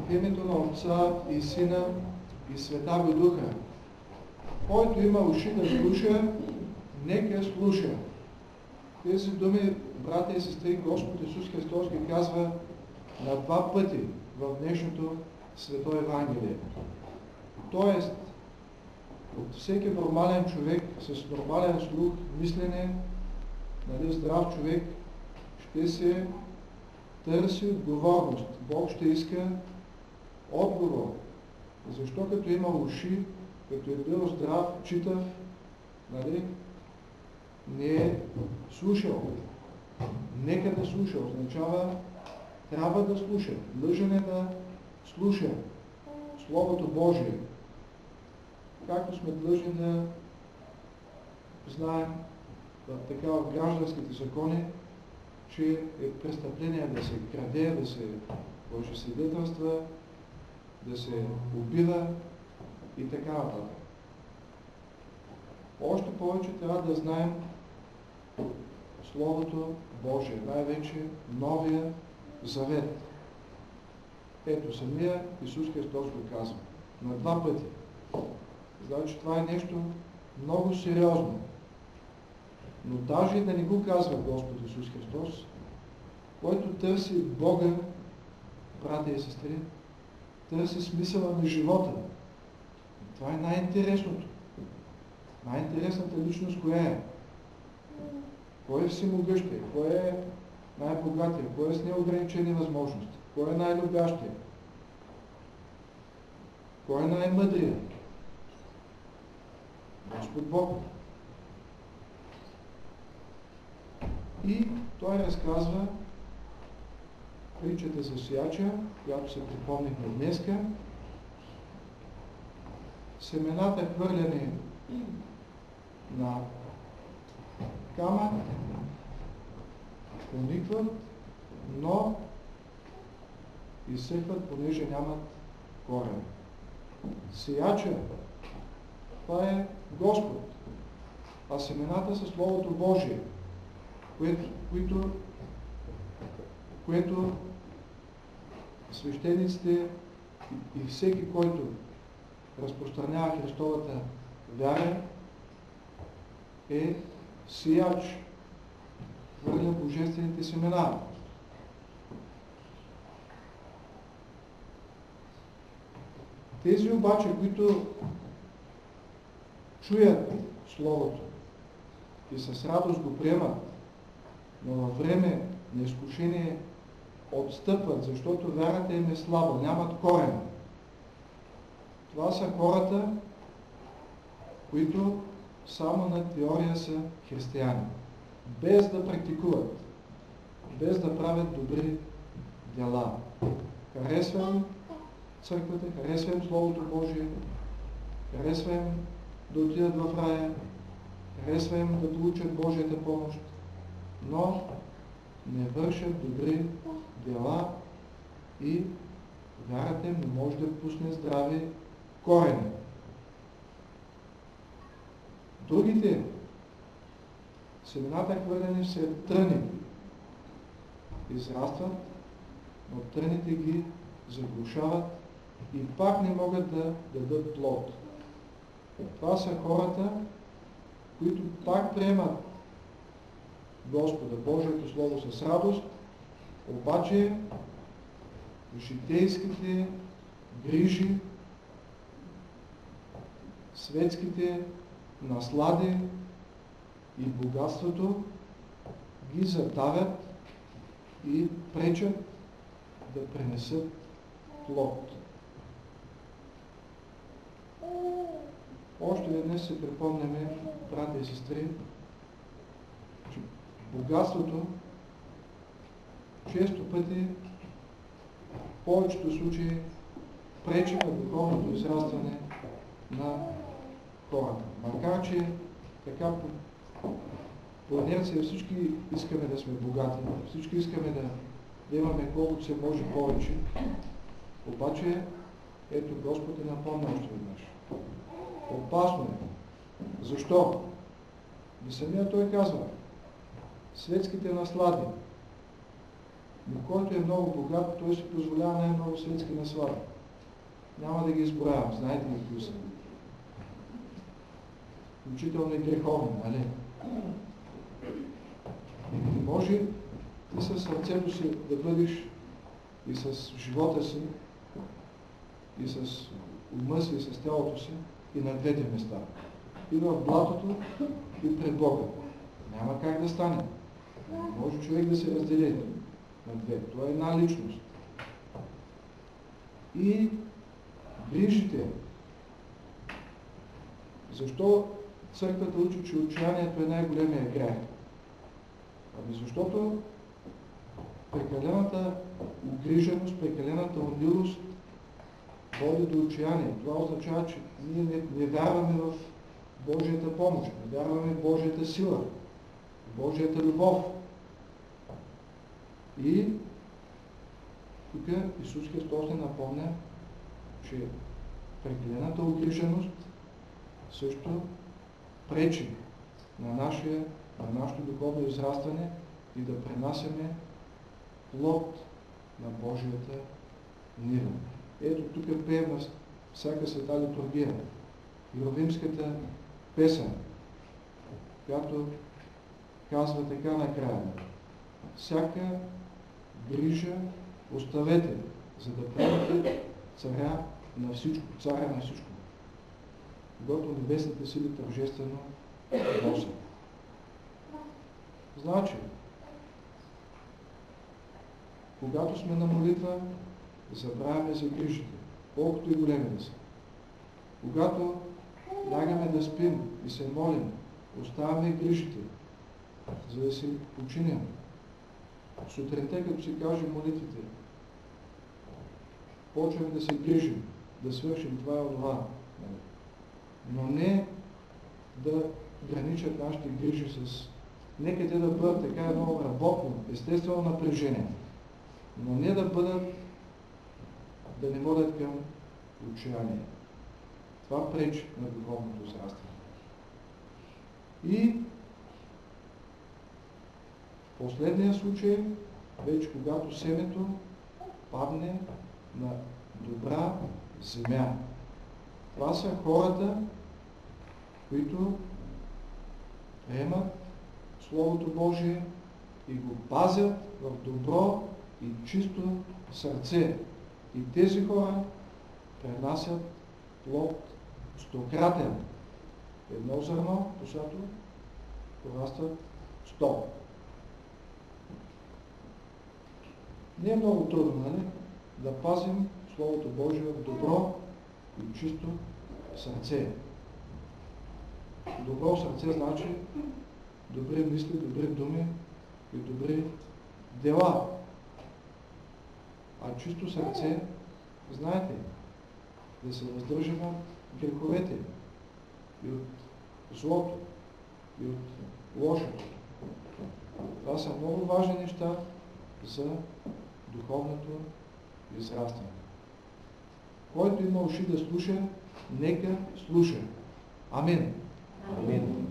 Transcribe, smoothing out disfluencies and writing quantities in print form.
В името на Отца и Сина и Святаго Духа. Който има уши да слуша, нека слуша. Тези думи, братя и сестри, Господ Исус Христос ги казва на два пъти в днешното Свето Евангелие. Тоест, от всеки нормален човек с нормален слух, мислене, здрав човек, ще се търси отговорност. Бог ще иска отговор. Защо като има уши, като е бил здрав, читав, не е слушал? Нека да слуша. Означава, трябва да слуша. Длъжен е да слуша Словото Божие. Както сме длъжни да знаем в гражданските закони, че е престъпление да се краде, да се лъжесвидетелства, да се убива и така нататък. Още повече трябва да знаем Словото Божие, най-вече Новия Завет. Ето, самия Исус Христос го казва на два пъти. Значи това е нещо много сериозно. Но даже и да не го казва Господ Исус Христос, който търси Бога, братя и сестри, търси смисъла на живота. Това е най-интересното. Най-интересната личност коя е? Кой е всемогъщия? Кой е най-богатия? Кой е с неограничени възможности? Кой е най-любящия? Кой е най-мъдрия? Господ Бог. И той разказва притчата за сеяча, която се припомнихме днеска. Семената хвърляни на камък, поникват, но изсъхват, понеже нямат корен. Сеяча, това е Господ, а семената са Словото Божие, което свещениците и всеки, който разпространява Христовата вяра, е сеяч, хвърля божествените семена. Тези обаче, които чуят Словото и с радост го приемат, но във време на изкушение отстъпват, защото вярата им е слаба, нямат корен. Това са хората, които само на теория са християни, без да практикуват, без да правят добри дела. Харесвам църквата, харесвам Словото Божие, харесвам да отидат в рая, харесвам да получат Божията помощ, но не вършат добри дела и вярата им не може да пусне здрави корени. Другите семената хвърлени сред тръни израстват, но тръните ги заглушават и пак не могат да дадат плод. Това са хората, които пак приемат Господа, Божието Слово с радост, обаче житейските грижи, светските наслади и богатството ги задавят и пречат да принесат плод. Още веднъж се припомняме, братя и сестри, че богатството често пъти, в повечето случаи, пречи на духовното израстване на хората. Макар че така по инерция всички искаме да сме богати, всички искаме да имаме колкото се може повече, обаче ето Господ е напомня още веднъж. Опасно е. Защо? И самия той казва, светските наслади Но който е много богат, той си позволява най-много светски наслади. Няма да ги изброявам, знаете ли кои са. Включително и греховни, нали? Може ти със сърцето си да бъдеш и с живота си, и с ума си, и с тялото си, и на двете места. И в блатото, и пред Бога. Няма как да стане. Може човек да се раздели на две. Това е една личност. И грижите. Защо църквата учи, че отчаянието е най-големия грях? Ами защото прекалената угриженост, прекалената унилост води до отчаяние. Това означава, че ние не вярваме в Божията помощ, не вярваме в Божията сила, в Божията любов. И тук Исус Христос ни напомня, че прекалената угриженост също пречи на нашето духовно израстване и да пренасяме плод на Божията нива. Ето тук пеем на всяка света литургия. Иеровимската песен, която казва така накрая: всяка грижа оставете, за да приемете царя на всичко, царя на всичко, когато небесните сили тържествено носят. Значи, когато сме на молитва, забравяме за грижите, колкото и големи да са. Когато лягаме да спим и се молим, оставяме грижите, за да се починем. Сутринта, като си кажем молитвите, почваме да се грижим, да свършим това и това. Но не да граничат нашите грижи с... Нека те да бъдат така едно работно, естествено напрежение, но не да бъдат, да не водят към отчаяние. Това пречи на духовното израстване. И последния случай, вече когато семето падне на добра земя. Това са хората, които приемат Словото Божие и го пазят в добро и чисто сърце. И тези хора пренасят плод стократен. Едно зърно, посято порастват 100. Не е много трудно, нали? Да пазим Словото Божие в добро и чисто сърце. Добро сърце значи добри мисли, добри думи и добри дела. А чисто сърце, знаете, да се въздържаме от греховете и от злото и от лошото. Това са много важни неща за духовното израстване. Който има уши да слуша, нека слуша. Амин. Амин.